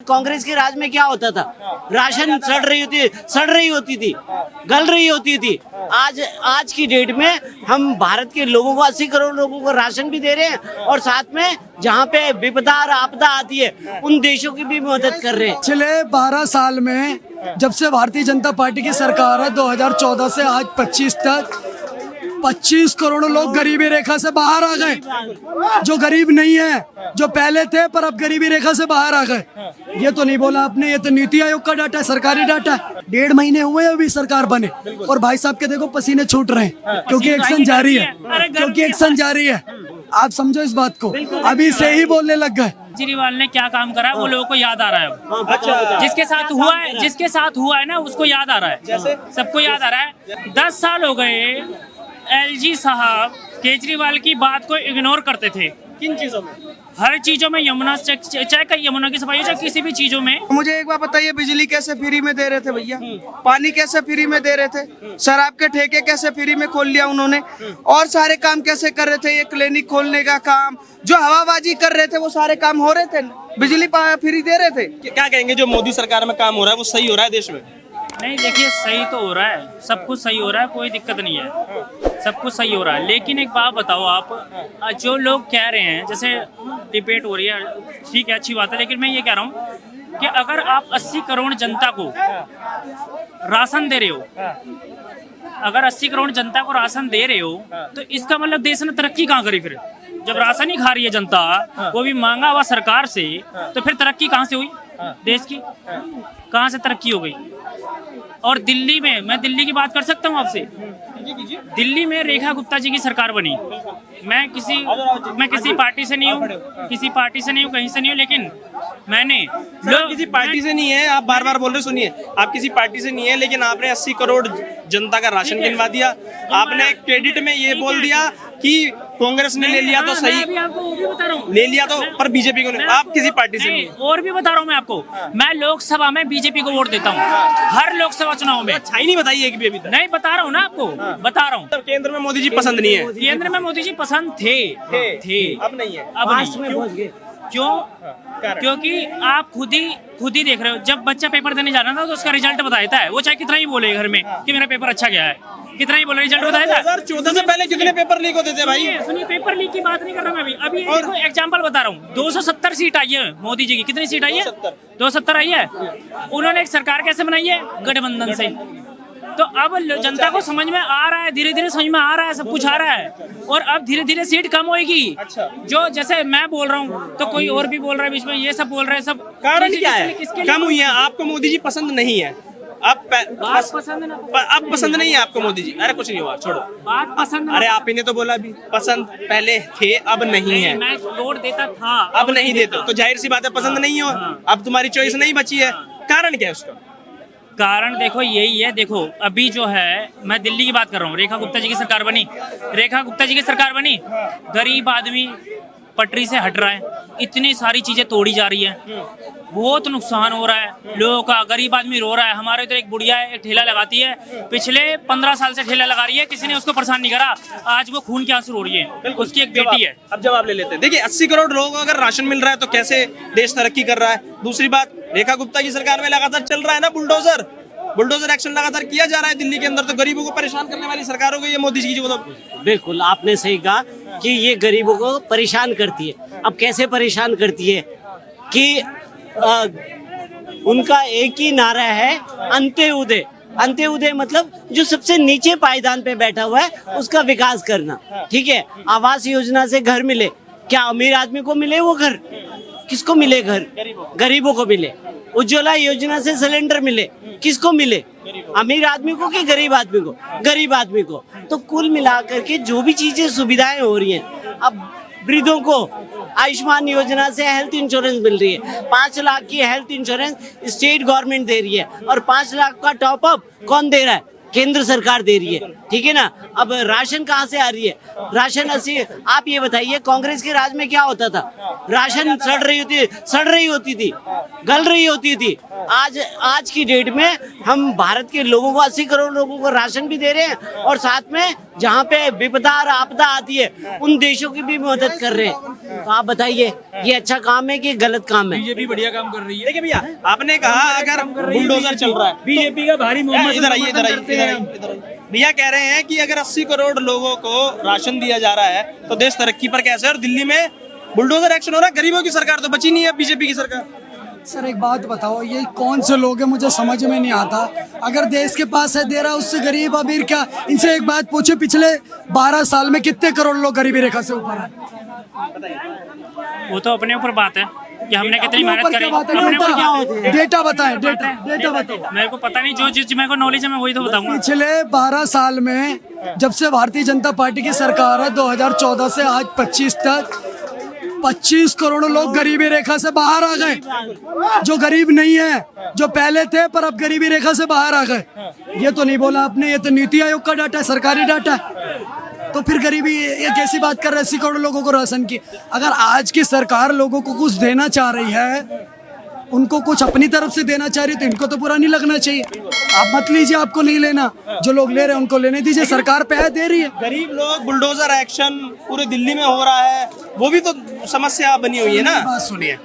कांग्रेस के राज में क्या होता था? राशन सड़ रही होती थी, गल रही होती थी। आज की डेट में हम भारत के लोगों को 80 करोड़ लोगों को राशन भी दे रहे हैं और साथ में जहाँ पे विपदा और आपदा आती है उन देशों की भी मदद कर रहे हैं। पिछले 12 साल में जब से भारतीय जनता पार्टी की सरकार है 2014 से आज 25 तक 25 करोड़ लोग गरीबी रेखा से बाहर आ गए। जो गरीब नहीं है, जो पहले थे पर अब गरीबी रेखा से बाहर आ गए। ये तो नहीं बोला आपने, ये तो नीति आयोग का डाटा है, सरकारी डाटा है। 1.5 महीने हुए अभी सरकार बने और भाई साहब के देखो पसीने छूट रहे हैं क्योंकि एक्शन जारी है, क्योंकि एक्शन जारी है। आप समझो इस बात को, अभी से ही बोलने लग गए। केजरीवाल ने क्या काम करा है वो लोगों को याद आ रहा है। अच्छा, जिसके साथ हुआ है ना उसको याद आ रहा है, सबको याद आ रहा है। 10 साल हो गए एलजी साहब केजरीवाल की बात को इग्नोर करते थे। किन चीजों में? हर चीजों में यमुना, चाहे कहीं यमुना की सफाई हो, चाहे किसी भी चीजों में। मुझे एक बात बताइए, बिजली कैसे फ्री में दे रहे थे भैया? पानी कैसे फ्री में दे रहे थे? शराब के ठेके कैसे फ्री में खोल लिया उन्होंने? और सारे काम कैसे कर रहे थे? ये क्लिनिक खोलने का काम, जो हवाबाजी कर रहे थे वो सारे काम हो रहे थे। बिजली फ्री दे रहे थे। क्या कहेंगे जो मोदी सरकार में काम हो रहा है वो सही हो रहा है देश में? नहीं देखिए, सही तो हो रहा है, सब कुछ सही हो रहा है, कोई दिक्कत नहीं है, सब कुछ सही हो रहा है। लेकिन एक बात बताओ आप, जो लोग कह रहे हैं, जैसे डिबेट हो रही है, ठीक है, अच्छी बात है, लेकिन मैं ये कह रहा हूँ कि अगर आप 80 करोड़ जनता को राशन दे रहे हो, अगर 80 करोड़ जनता को राशन दे रहे हो तो इसका मतलब देश ने तरक्की कहाँ करी? फिर जब राशन ही खा रही है जनता, वो भी मांगा हुआ सरकार से, तो फिर तरक्की कहाँ से हुई देश की? कहाँ से तरक्की हो गई? और दिल्ली में, मैं दिल्ली की बात कर सकता हूँ आपसे, दिल्ली में रेखा गुप्ता जी की सरकार बनी। मैं किसी पार्टी से नहीं हूँ, कहीं से नहीं हूँ, लेकिन मैंने किसी पार्टी से नहीं है, आप बार बार बोल रहे, सुनिए, आप किसी पार्टी से नहीं है, लेकिन आपने 80 करोड़ जनता का राशन गिनवा दिया। आपने क्रेडिट में ये बोल दिया कि कांग्रेस ने ले लिया तो सही, ले लिया तो, पर बीजेपी को नहीं। आप किसी पार्टी से नहीं है। और भी बता रहा हूँ मैं आपको, मैं लोकसभा में बीजेपी को वोट देता हूँ, हर लोकसभा चुनाव में। अच्छा ही नहीं बताइए एक भी अभी तक। नहीं, बता रहा हूँ ना आपको, बता रहा हूँ। केंद्र में मोदी जी पसंद नहीं है? केंद्र में मोदी जी पसंद थे, अब नहीं है, अब नहीं। क्यों? क्योंकि आप खुद ही देख रहे हो, जब बच्चा पेपर देने जा रहा था तो उसका रिजल्ट बता देता है, वो चाहे कितना ही बोले घर में कि मेरा पेपर अच्छा गया है, कितना ही बोले, रिजल्ट बता देता है। 2014 से पहले कितने पेपर लीक होते थे भाई? सुनिए, पेपर लीक की बात नहीं कर रहा मैं अभी एग्जांपल बता रहा हूँ। 270 सीट आई है मोदी जी की, कितनी सीट आई है? 270 आई है। उन्होंने एक सरकार कैसे बनाई है? गठबंधन से। तो अब जनता को समझ में आ रहा है, धीरे धीरे समझ में आ रहा है, सब कुछ आ रहा है, और अब धीरे धीरे सीट कम होगी। जो जैसे मैं बोल रहा हूँ तो कोई और भी बोल रहा है बीच में, ये सब बोल रहे हैं, सब कारण क्या है कम हुई है? आपको मोदी जी पसंद नहीं है? अब पसंद नहीं है आपको मोदी जी? अरे कुछ नहीं हुआ, छोड़ो बात पसंद। अरे आप ही ने तो बोला भी पसंद पहले थे, अब नहीं है। मैं वोट देता था, अब नहीं देते, तो जाहिर सी बात है पसंद नहीं हो। अब तुम्हारी चॉइस नहीं बची है, कारण क्या है उसका? कारण देखो यही है, देखो अभी जो है, मैं दिल्ली की बात कर रहा हूँ, रेखा गुप्ता जी की सरकार बनी, गरीब आदमी पटरी से हट रहा है, इतनी सारी चीजें तोड़ी जा रही है, बहुत नुकसान हो रहा है लोगों का, गरीब आदमी रो रहा है। हमारे इधर एक बुढ़िया है, एक ठेला लगाती है, पिछले 15 साल से ठेला लगा रही है, किसी ने उसको परेशान नहीं करा, आज वो खून के आंसू रो रही है, उसकी एक बेटी है। अब जवाब ले लेते हैं। देखिए 80 करोड़ लोगों को अगर राशन मिल रहा है तो कैसे देश तरक्की कर रहा है? दूसरी बात, रेखा गुप्ता की सरकार में लगातार चल रहा है ना बुलडोजर एक्शन लगातार किया जा रहा है दिल्ली के अंदर, तो गरीबों को परेशान करने वाली सरकार हो गई है मोदी जी की। मतलब बिल्कुल आपने सही कहा कि ये गरीबों को परेशान करती है। अब कैसे परेशान करती है कि उनका एक ही नारा है, अंत्योदय मतलब जो सबसे नीचे पायदान पे बैठा हुआ है उसका विकास करना। ठीक है, आवास योजना से घर मिले, क्या अमीर आदमी को मिले वो घर? किसको मिले घर? गरीबों को मिले। उज्ज्वला योजना से सिलेंडर मिले, किसको मिले? अमीर आदमी को कि गरीब आदमी को? गरीब आदमी को। तो कुल मिलाकर के जो भी चीजें सुविधाएं हो रही हैं, अब वृद्धों को आयुष्मान योजना से हेल्थ इंश्योरेंस मिल रही है, 5 लाख की हेल्थ इंश्योरेंस स्टेट गवर्नमेंट दे रही है, और 5 लाख का टॉप अप कौन दे रहा है? केंद्र सरकार दे रही है। ठीक है ना। अब राशन कहाँ से आ रही है? राशन आप ये बताइए, कांग्रेस के राज में क्या होता था? राशन सड़ रही होती थी, गल रही होती थी आज आज की डेट में हम भारत के लोगों को 80 करोड़ लोगों को राशन भी दे रहे हैं और साथ में जहाँ पे विपदा और आपदा आती है उन देशों की भी मदद कर रहे हैं। तो आप बताइए ये अच्छा काम है कि गलत काम है? बीजेपी बढ़िया काम कर रही है। देखिए भैया, आपने कहा अगर बुलडोजर चल रहा है, बीजेपी का भारी मोहम्मद इधर आइए, इधर आइए, इधर आइए, इधर आइए। भैया कह रहे हैं कि अगर 80 करोड़ लोगों को राशन दिया जा रहा है तो देश तरक्की पर कैसे है, और दिल्ली में बुलडोजर एक्शन हो रहा है। गरीबों की सरकार तो बची नहीं है बीजेपी की सरकार। सर एक बात बताओ, ये कौन से लोग हैं मुझे समझ में नहीं आता। अगर देश के पास है दे रहा, उससे गरीब अमीर क्या? इनसे एक बात पूछे, पिछले 12 साल में कितने करोड़ लोग गरीबी रेखा से ऊपर है? वो तो अपने ऊपर बात है कि हमने कितनी अपने मेहनत ऊपर करी। क्या बात है? अपने ऊपर क्या होती है? डेटा बताएं, डेटा बताओ। मेरे को पता नहीं, जो चीज मेरे को नॉलेज है मैं वही तो बताऊंगा। पिछले 12 साल में जब से भारतीय जनता पार्टी की सरकार है 2014 से आज 25 तक 25 करोड़ लोग गरीबी रेखा से बाहर आ गए। जो गरीब नहीं है, जो पहले थे पर अब गरीबी रेखा से बाहर आ गए। ये तो नहीं बोला आपने, ये तो नीति आयोग का डाटा है, सरकारी डाटा है। तो फिर गरीबी ये कैसी बात कर रहे हैं? 80 करोड़ लोगों को राशन की। अगर आज की सरकार लोगों को कुछ देना चाह रही है, उनको कुछ अपनी तरफ से देना चाह रही है, तो इनको तो बुरा नहीं लगना चाहिए। आप मत लीजिए, आपको नहीं लेना, जो लोग ले रहे हैं उनको लेने दीजिए, सरकार पैसे दे रही है। गरीब लोग, बुलडोजर एक्शन पूरे दिल्ली में हो रहा है, वो भी तो समस्या बनी हुई है ना। बात सुनिए,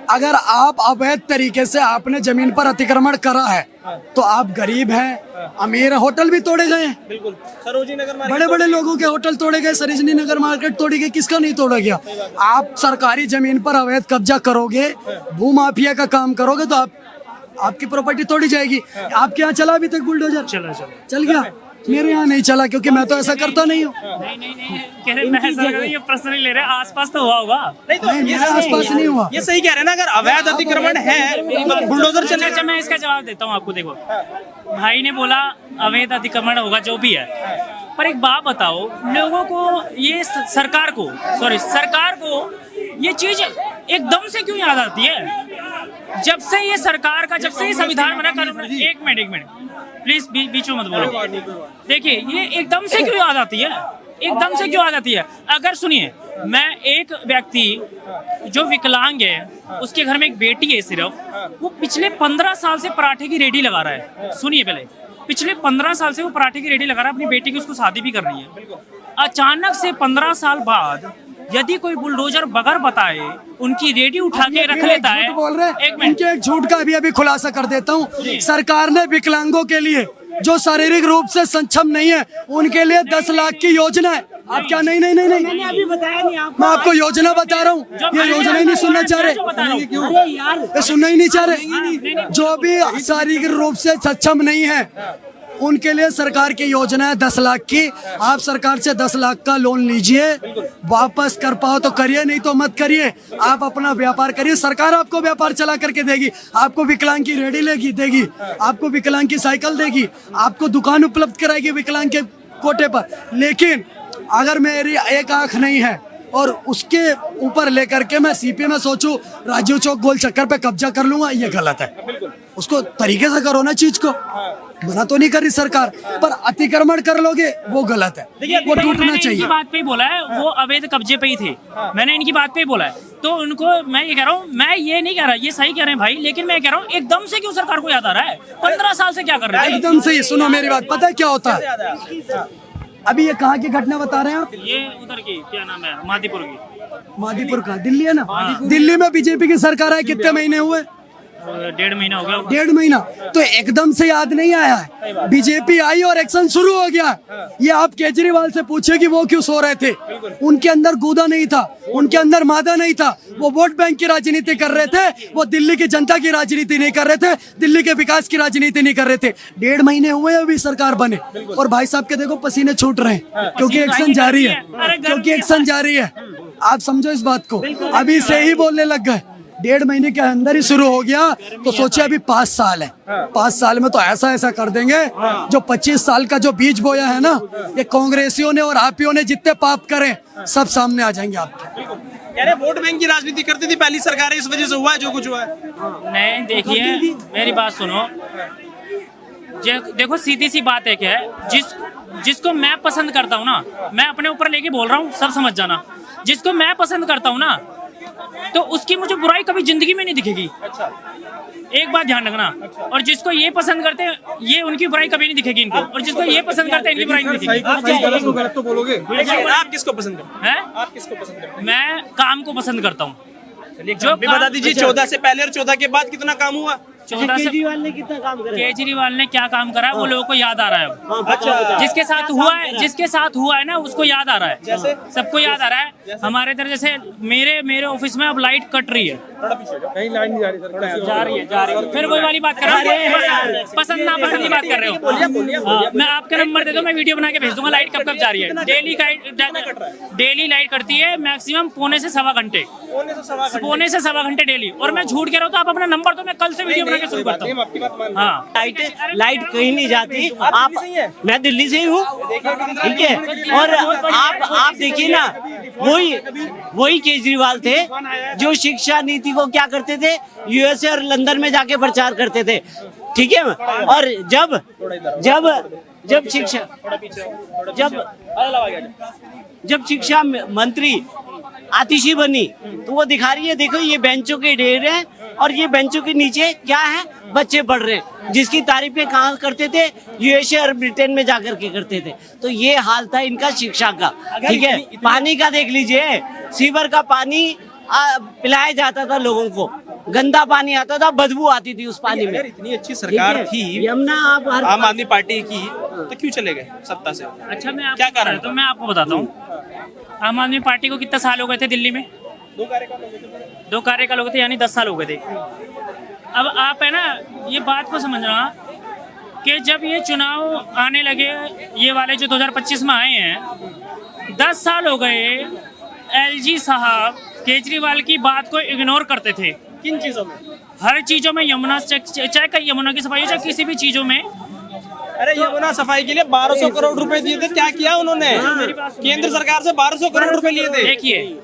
अगर आप अवैध तरीके से आपने जमीन पर अतिक्रमण करा है तो आप गरीब हैं, अमीर हैं, होटल भी तोड़े गए हैं। बिल्कुल, सरोजिनी नगर मार्केट, बड़े बड़े लोगों के होटल तोड़े गए, सरोजिनी नगर मार्केट तोड़ी गई, किसका नहीं तोड़ा गया? आप सरकारी जमीन पर अवैध कब्जा करोगे, भू माफिया का काम करोगे तो आपकी प्रॉपर्टी तोड़ी जाएगी। आपके यहाँ चला अभी तक बुलडोजर? चल गया? मेरे यहाँ नहीं चला, क्योंकि मैं तो ऐसा करता नहीं हूँ। नहीं कह रहे, मैं ऐसा कर रहा हूं, ये प्रश्न नहीं ले रहे, आसपास तो हुआ होगा। नहीं तो नहीं, ये मेरे आसपास नहीं हुआ। ये सही कह रहे हैं ना, अगर अवैध अतिक्रमण है तो बुलडोजर चले। अच्छा, मैं इसका जवाब देता हूँ आपको। देखो, भाई ने बोला अवैध अतिक्रमण होगा, जो भी है, पर एक बात बताओ, लोगों को ये सरकार को ये चीज एकदम से क्यों याद आती है? जब से ये सरकार का, जब से ये संविधान बना, एक मिनट प्लीज बीच में मत बोलो। देखिए, ये एकदम से क्यों याद आती है? एकदम से क्यों याद आती है? अगर सुनिए, मैं एक व्यक्ति जो विकलांग है, उसके घर में एक बेटी है सिर्फ, वो पिछले 15 साल से पराठे की रेडी लगा रहा है। सुनिए, पहले पिछले 15 साल से वो पराठे की रेडी लगा रहा है, अपनी बेटी की उसको शादी भी करनी है। अचानक से 15 साल बाद यदि कोई बुलडोजर बगैर बताए उनकी रेडी उठा के रख लेता है। बोल रहे एक मिनट, इनके एक झूठ का अभी खुलासा कर देता हूँ। सरकार ने विकलांगों के लिए, जो शारीरिक रूप से सक्षम नहीं है, उनके लिए 10 लाख की योजना है। आप क्या? नहीं, अभी बताया नहीं आपको। मैं आपको योजना बता रहा हूँ। ये योजना ही नहीं सुनना चाह रहे, ये सुनना ही नहीं चाह रहे। जो भी शारीरिक रूप से सक्षम नहीं है उनके लिए सरकार की योजना है 10 लाख की। आप सरकार से 10 लाख का लोन लीजिए, वापस कर पाओ तो करिए, नहीं तो मत करिए। आप अपना व्यापार करिए, सरकार आपको व्यापार चला करके देगी। आपको विकलांग की रेडी देगी, आपको विकलांग की साइकिल देगी, आपको दुकान उपलब्ध कराएगी विकलांग के कोटे पर। लेकिन अगर मेरी एक आंख नहीं है और उसके ऊपर लेकर के मैं सीपी में सोचूं राजीव चौक गोल चक्कर पे कब्जा कर लूंगा, ये गलत है। उसको तरीके से करो ना, चीज को मना तो नहीं कर रही सरकार, पर अतिक्रमण कर लोगे वो गलत है, वो टूटना मैंने चाहिए। इनकी बात पे ही बोला है, वो अवैध कब्जे पे ही थे। मैंने इनकी बात पे ही बोला है, तो उनको मैं ये कह रहा हूँ, मैं ये नहीं कह रहा, ये सही कह रहे हैं भाई, लेकिन मैं कह रहा हूँ एकदम से क्यों सरकार को याद आ रहा है? 15 साल से क्या कर रहे थे? एकदम सही, सुनो मेरी बात, पता है क्या होता है? अभी ये कहाँ की घटना बता रहे हैं आप? ये उधर की क्या नाम है, मादीपुर की। मादीपुर का, दिल्ली है ना? दिल्ली में बीजेपी की सरकार है, कितने महीने हुए? 1.5 महीना हो गया। 1.5 महीना तो एकदम से याद नहीं आया है। बीजेपी आई और एक्शन शुरू हो गया। ये आप केजरीवाल से पूछे कि वो क्यों सो रहे थे? उनके अंदर गूदा नहीं था, उनके अंदर मादा नहीं था। वो वोट बैंक की राजनीति कर रहे थे, वो दिल्ली की जनता की राजनीति नहीं कर रहे थे, दिल्ली के विकास की राजनीति नहीं कर रहे थे। 1.5 महीने हुए अभी सरकार बने, और भाई साहब के देखो पसीने छूट रहे हैं, क्योंकि एक्शन जारी है, क्योंकि एक्शन जारी है। आप समझो इस बात को, अभी से ही बोलने लग गए। 1.5 महीने के अंदर ही शुरू हो गया, तो सोचिए अभी 5 साल है। 5 साल में तो ऐसा कर देंगे, जो 25 साल का जो बीज बोया है ना, ये कांग्रेसियों ने और आपियों ने जितने पाप करे सब सामने आ जाएंगे आपके। यानी वोट बैंक की राजनीति करती थी पहली सरकार, इस वजह से हुआ है जो कुछ हुआ है। नहीं, देखिए मेरी बात सुनो, देखो सीधी सी बात है, क्या है, जिसको मैं पसंद करता हूँ ना, मैं अपने ऊपर लेके बोल रहा हूँ, सब समझ जाना। जिसको मैं पसंद करता हूँ ना, तो उसकी मुझे बुराई कभी जिंदगी में नहीं दिखेगी। अच्छा एक बात ध्यान रखना। और जिसको ये पसंद करते हैं, ये उनकी बुराई कभी नहीं दिखेगी इनको, और जिसको ये पसंद करते हैं इनकी बुराई नहीं दिखेगी। गलत तो बोलोगे। आप किसको पसंद करते हैं? हैं? आप किसको पसंद करते हैं? मैं काम को पसंद करता हूँ। जो भी बता दीजिए 14 से पहले और 14 के बाद कितना काम हुआ? 14 से केजरीवाल ने कितना काम करा? केजरीवाल ने क्या काम करा है वो लोगों को याद आ रहा है अब। अच्छा जिसके साथ हुआ है ना उसको याद आ रहा है। जैसे? सबको याद आ रहा है। हमारे इधर जैसे मेरे ऑफिस में अब लाइट कट रही है। कहीं लाइन नहीं जा रही सर। जा रही है। फिर वही वाली बात कर रहा हूँ, पसंद ना पसंद की बात कर रहे हो। हाँ, मैं आपका नंबर दे दूं, मैं वीडियो बना के भेज दूंगा लाइट कब कब जा रही है। डेली लाइट कटती है मैक्सिमम पौने से सवा घंटे डेली। और मैं झूठ कह रहा हूँ तो आप अपना नंबर दो, मैं कल से वीडियो बना के शुरू करता हूँ। हाँ लाइट कहीं नहीं जाती। आप मैं दिल्ली से ही हूँ, ठीक है। और आप देखिए ना, वही केजरीवाल थे जो शिक्षा नीति को क्या करते थे, यूएसए और लंदन में जाके प्रचार करते थे, ठीक है। और जब शिक्षा मंत्री आतिशी बनी तो वो दिखा रही है, देखो ये बेंचों के ढेर हैं और ये बेंचों के नीचे क्या है, बच्चे पढ़ रहे हैं, जिसकी तारीफें कहाँ करते थे, यूएसए और ब्रिटेन में जाकर के करते थे। तो ये हाल था इनका शिक्षा का, ठीक है। पानी का देख लीजिए, सीवर का पानी पिलाया जाता था लोगों को, गंदा पानी आता था, बदबू आती थी उस पानी में। इतनी अच्छी सरकार थी यमुना आप आम आदमी पार्टी की, तो क्यों चले गए सत्ता से? अच्छा, मैं क्या कारण? तो मैं आपको बताता हूँ। आम आदमी पार्टी को कितना साल हो गए थे दिल्ली में? 2 कार्यकाल हो गए थे, यानी 10 साल हो गए थे। अब आप है ना ये बात को समझना कि जब ये चुनाव आने लगे, ये वाले जो 2025 में आए हैं, 10 साल हो गए, एलजी साहब केजरीवाल की बात को इग्नोर करते थे। किन चीजों में? हर चीजों में, यमुना चाहे यमुना की सफाई हो, चाहे किसी भी चीजों में। अरे यमुना सफाई के लिए 1200 करोड़ रुपए दिए थे, क्या किया उन्होंने? केंद्र सरकार से 1200 करोड़ रुपए लिए थे।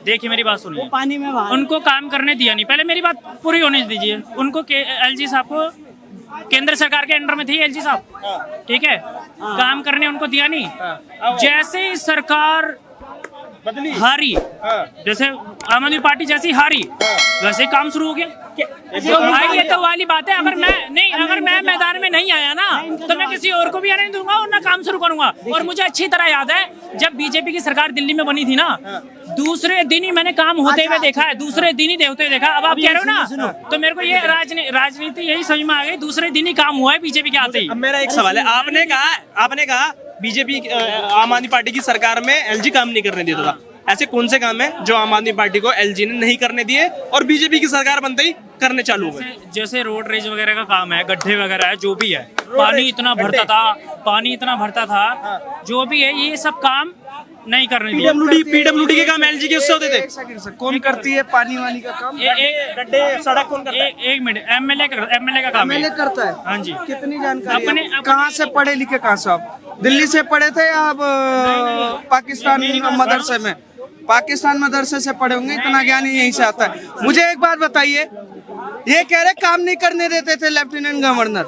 देखिए मेरी बात सुनिए। पानी में उनको काम करने दिया नहीं। पहले मेरी बात पूरी होने दीजिए। उनको एलजी साहब को, केंद्र सरकार के अंडर में थी एलजी साहब, ठीक है, काम करने उनको दिया नहीं। जैसे ही सरकार हारी, जैसे आम आदमी पार्टी जैसी हारी, वैसे ही काम शुरू हो गया। तो भाई ये तो वाली बात है, अगर मैं मैदान में नहीं आया ना तो मैं किसी और को भी आने नहीं दूंगा और ना काम शुरू करूंगा। और मुझे अच्छी तरह याद है जब बीजेपी की सरकार दिल्ली में बनी थी ना, दूसरे दिन ही मैंने काम होते हुए देखा है, दूसरे दिन ही होते हुए देखा। अब आप कह रहे हो ना, तो मेरे को ये राजनीति यही समझ में आ गई, दूसरे दिन ही काम हुआ है बीजेपी के आते ही। अब मेरा एक सवाल है, आपने कहा बीजेपी आम आदमी पार्टी की सरकार में एलजी काम नहीं करने देता था। ऐसे कौन से काम है जो आम आदमी पार्टी को एलजी ने नहीं करने दिए और बीजेपी की सरकार बनते ही करने चालू हुए? जैसे रोड रेज वगैरह का काम है, गड्ढे वगैरह है, जो भी है, पानी इतना भरता था, जो भी है, ये सब काम नहीं करने दिया। पीडब्ल्यूडी के काम एलजी के उससे होते थे। कौन करती है पानी वानी का काम? गड्ढे सड़क कौन करता है? एक मिनट, एमएलए का काम है। एमएलए करता है? हाँ जी। कितनी जानकारी अपने कहाँ से पढ़े लिखे, कहाँ से आप दिल्ली से पढ़े थे या आप पाकिस्तान मदरसे में? पाकिस्तान मदरसे से पढ़े होंगे, इतना ज्ञान ही यहीं से आता है। मुझे एक बात बताइए, ये कह रहे काम नहीं करने देते थे लेफ्टिनेंट गवर्नर,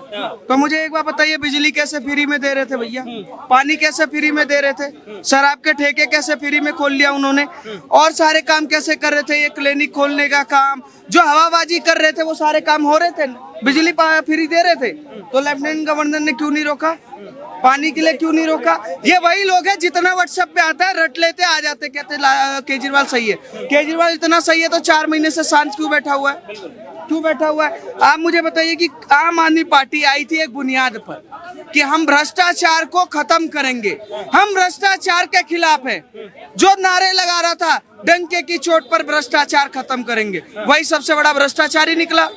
तो मुझे एक बात बताइए, बिजली कैसे फ्री में दे रहे थे भैया? पानी कैसे फ्री में दे रहे थे? शराब के ठेके कैसे फ्री में खोल लिया उन्होंने? और सारे काम कैसे कर रहे थे? ये क्लिनिक खोलने का काम, जो हवाबाजी कर रहे थे, वो सारे काम हो रहे थे। बिजली फ्री दे रहे थे, तो लेफ्टिनेंट गवर्नर ने क्यों नहीं रोका? पानी के लिए क्यों नहीं रोका? ये वही लोग हैं, जितना व्हाट्सएप पे आता है रट लेते, आ जाते, कहते केजरीवाल सही है। केजरीवाल इतना सही है तो 4 महीने से शांत क्यों बैठा हुआ है? आप मुझे बताइए कि आम आदमी पार्टी आई थी एक बुनियाद पर कि हम भ्रष्टाचार को खत्म करेंगे, हम भ्रष्टाचार के खिलाफ हैं। जो नारे लगा रहा था डंके की चोट पर भ्रष्टाचार खत्म करेंगे, वही सबसे बड़ा भ्रष्टाचारी निकला।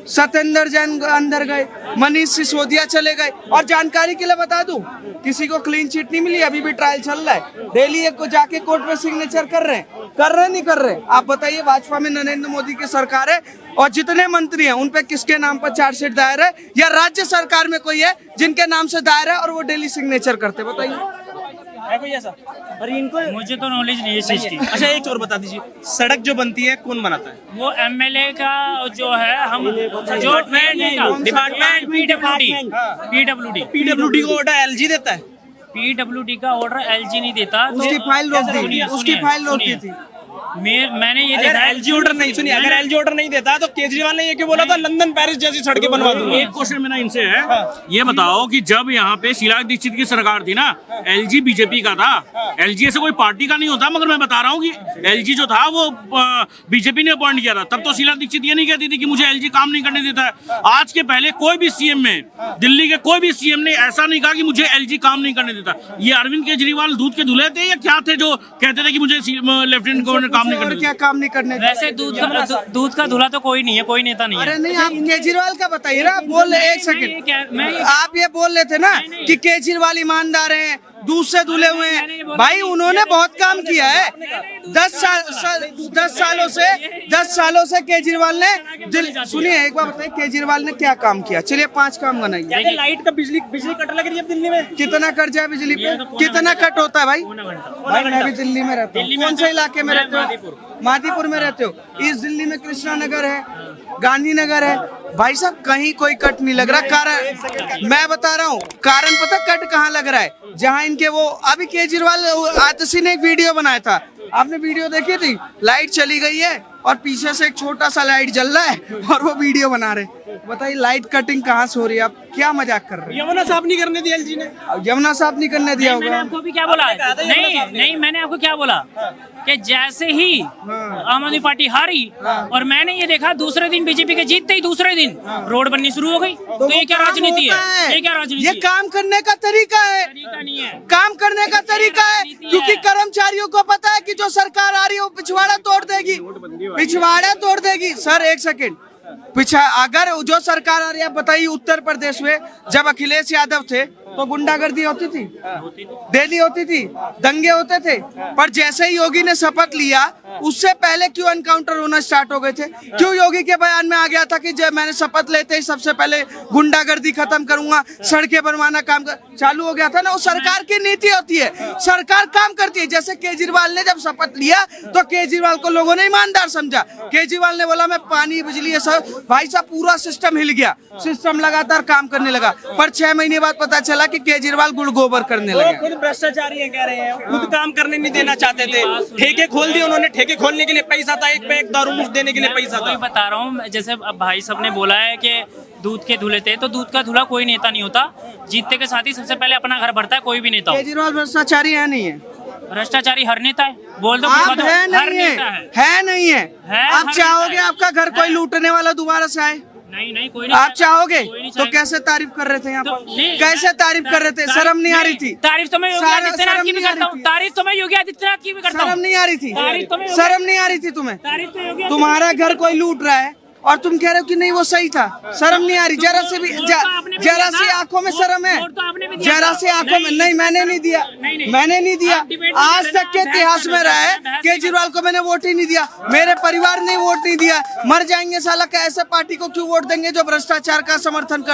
सत्येंद्र जैन अंदर गए, मनीष सिसोदिया चले गए। और जानकारी के लिए बता दूं, किसी को क्लीन चिट नहीं मिली, अभी भी ट्रायल चल रहा है। डेली एक को जाके कोर्ट में सिग्नेचर कर रहे नहीं कर रहे? आप बताइए, भाजपा में नरेंद्र मोदी की सरकार है और जितने मंत्री हैं उन पे किसके नाम पर चार्जशीट दायर है, या राज्य सरकार में कोई है जिनके नाम से दायर है और वो डेली सिग्नेचर करते? बताइए, है कोई ऐसा? और इनको मुझे तो नॉलेज नहीं है इस चीज की। अच्छा, एक और बता दीजिए, सड़क जो बनती है कौन बनाता है? वो एमएलए का जो है, हम जो डिपार्टमेंट पीडब्ल्यूडी को ऑर्डर एलजी देता है? पीडब्ल्यूडी का ऑर्डर एलजी नहीं देता। उसकी फाइल रोक दी थी। मैंने ये अगर देखा है- एलजी ऑर्डर नहीं सुनिए, अगर एलजी ऑर्डर नहीं देता तो केजरीवाल ने ये क्यों बोला था लंदन पेरिस जैसी सड़कें बनवा दूंगा। एक क्वेश्चन मेरा इनसे है, ये बताओ कि जब यहाँ पे शीला दीक्षित की सरकार थी ना, एलजी बीजेपी का था, एलजी ऐसे कोई पार्टी का नहीं होता, मगर मैं बता रहा हूँ कि एलजी जो था वो बीजेपी ने अपॉइंट किया था। तब तो शीला दीक्षित ये नहीं कहती थी कि मुझे एलजी काम नहीं करने देता है। आज के पहले कोई भी सीएम में, दिल्ली के कोई भी सीएम ने ऐसा नहीं कहा कि मुझे एलजी काम नहीं करने देता। ये अरविंद केजरीवाल दूध के दूल्हे थे या क्या थे जो कहते थे कि मुझे लेफ्टिनेंट गवर्नर काम नहीं और करने क्या देता? काम नहीं करने देते? वैसे दूध का धुला तो कोई नहीं है, कोई नेता नहीं अरे है। नहीं, आप केजरीवाल का बताइए ना। आप बोल रहे, एक सेकंड, आप ये बोल रहे थे ना नहीं। कि केजरीवाल ईमानदार हैं, दूध से धुले हुए मैंने हैं। बोला भाई नहीं। उन्होंने बहुत काम किया है। 10 सालों से केजरीवाल ने सुनिए एक बार बताइए, केजरीवाल ने क्या काम किया? चलिए 5 काम बनाइए। क्या लाइट का बिजली कट लग रही है दिल्ली में? कितना कट जाए बिजली पे? कितना कट होता है भाई? भाई मैं भी दिल्ली में रहता हूँ। कौन से इलाके में रहते हो? मादीपुर में रहते हो। इस दिल्ली में कृष्णा नगर है, गांधीनगर है। भाई साहब कहीं कोई कट नहीं लग रहा। कारण मैं बता रहा हूँ, कारण पता कट कहाँ लग रहा है? जहाँ इनके वो अभी केजरीवाल आतिशी ने एक वीडियो बनाया था, आपने वीडियो देखी थी? लाइट चली गई है और पीछे से एक छोटा सा लाइट जल रहा है और वो वीडियो बना रहे। बताइए लाइट कटिंग कहाँ से हो रही है? आप क्या मजाक कर रहे यमुना साफ नहीं करने दी एलजी ने। हो? यमुना साफ नहीं करने दिया मैंने होगा। आपको भी क्या बोला? नहीं, मैंने आपको क्या बोला कि जैसे ही आम आदमी पार्टी हारी और मैंने ये देखा दूसरे दिन बीजेपी के जीतते ही दूसरे दिन रोड बननी शुरू हो गई। तो ये क्या काम राजनीति होता है? ये क्या राजनीति ये है? काम करने का तरीका है। तरीका नहीं है। काम करने का तरीका है, नीति है। क्योंकि कर्मचारियों को पता है कि जो सरकार आ रही है वो पिछवाड़ा तोड़ देगी, पिछवाड़ा तोड़ देगी। सर एक सेकंड, पिछा अगर जो सरकार आ रही है, आप बताइए उत्तर प्रदेश में जब अखिलेश यादव थे तो गुंडागर्दी होती थी, डेली होती थी, दंगे होते थे। पर जैसे ही योगी ने शपथ लिया उससे पहले क्यों एनकाउंटर होना स्टार्ट हो गए थे? क्यों योगी के बयान में आ गया था कि जब मैंने शपथ लेते ही सबसे पहले गुंडागर्दी खत्म करूंगा, सड़कें बनवाना काम चालू हो गया था ना? वो सरकार की नीति होती है, सरकार काम करती है। जैसे केजरीवाल ने जब शपथ लिया तो केजरीवाल को लोगों ने ईमानदार समझा। केजरीवाल ने बोला मैं पानी बिजली ये सब, भाई साहब पूरा सिस्टम हिल गया, सिस्टम लगातार काम करने लगा। पर 6 महीने बाद पता चला कि केजरीवाल गुड़ गोबर करने वो लगे। खुद भ्रष्टाचारी हैं कह रहे हैं, खुद काम करने नहीं देना चाहते थे। ठेके खोल दिए उन्होंने, ठेके खोलने के लिए पैसा था, एक पैक दारू मुफ्त देने के लिए पैसा वही था। बता रहा हूँ। जैसे अब भाई साहब ने बोला है कि दूध के धुले थे, तो दूध का धुला कोई नेता नहीं होता। जीतने के साथ ही सबसे पहले अपना घर भरता है, कोई भी नेता हो। केजरीवाल भ्रष्टाचारी है नहीं है? भ्रष्टाचारी हर नेता है, बोल दो आप पूछा दो, है हर नहीं नेता है, है नहीं है? है, आप हर चाहोगे नेता है। आपका घर कोई है। लूटने वाला दोबारा से आए? नहीं, कोई नहीं आप चाहोगे? कोई नहीं तो चाहेगा। कैसे तारीफ कर रहे थे यहाँ तो पर? नहीं, कैसे तारीफ कर रहे थे? शर्म नहीं आ रही थी? तारीफ तो मैं योगी शर्म आदित्यनाथ की भी नहीं आ करता रही हूँ। थी? तारीफ तो मैं योगी आदित्यनाथ की भी करता हूँ। शर्म नहीं आ रही थी? तारीफ तो मैं शर्म नहीं आ रही थी तुम्हें? तारीफ तो योगी तुम्हारा घर कोई लूट रहा है और तुम कह रहे हो कि नहीं वो सही था। शर्म नहीं आ रही? जरा से भी जरा सी आंखों में शर्म है? जरा से आंखों में नहीं, मैंने नहीं दिया, मैंने नहीं दिया। आज तक के इतिहास में रहा है केजरीवाल को मैंने वोट ही नहीं दिया, मेरे परिवार ने वोट नहीं दिया। मर जाएंगे साला, का ऐसे पार्टी को क्यों वोट देंगे जो भ्रष्टाचार का समर्थन कर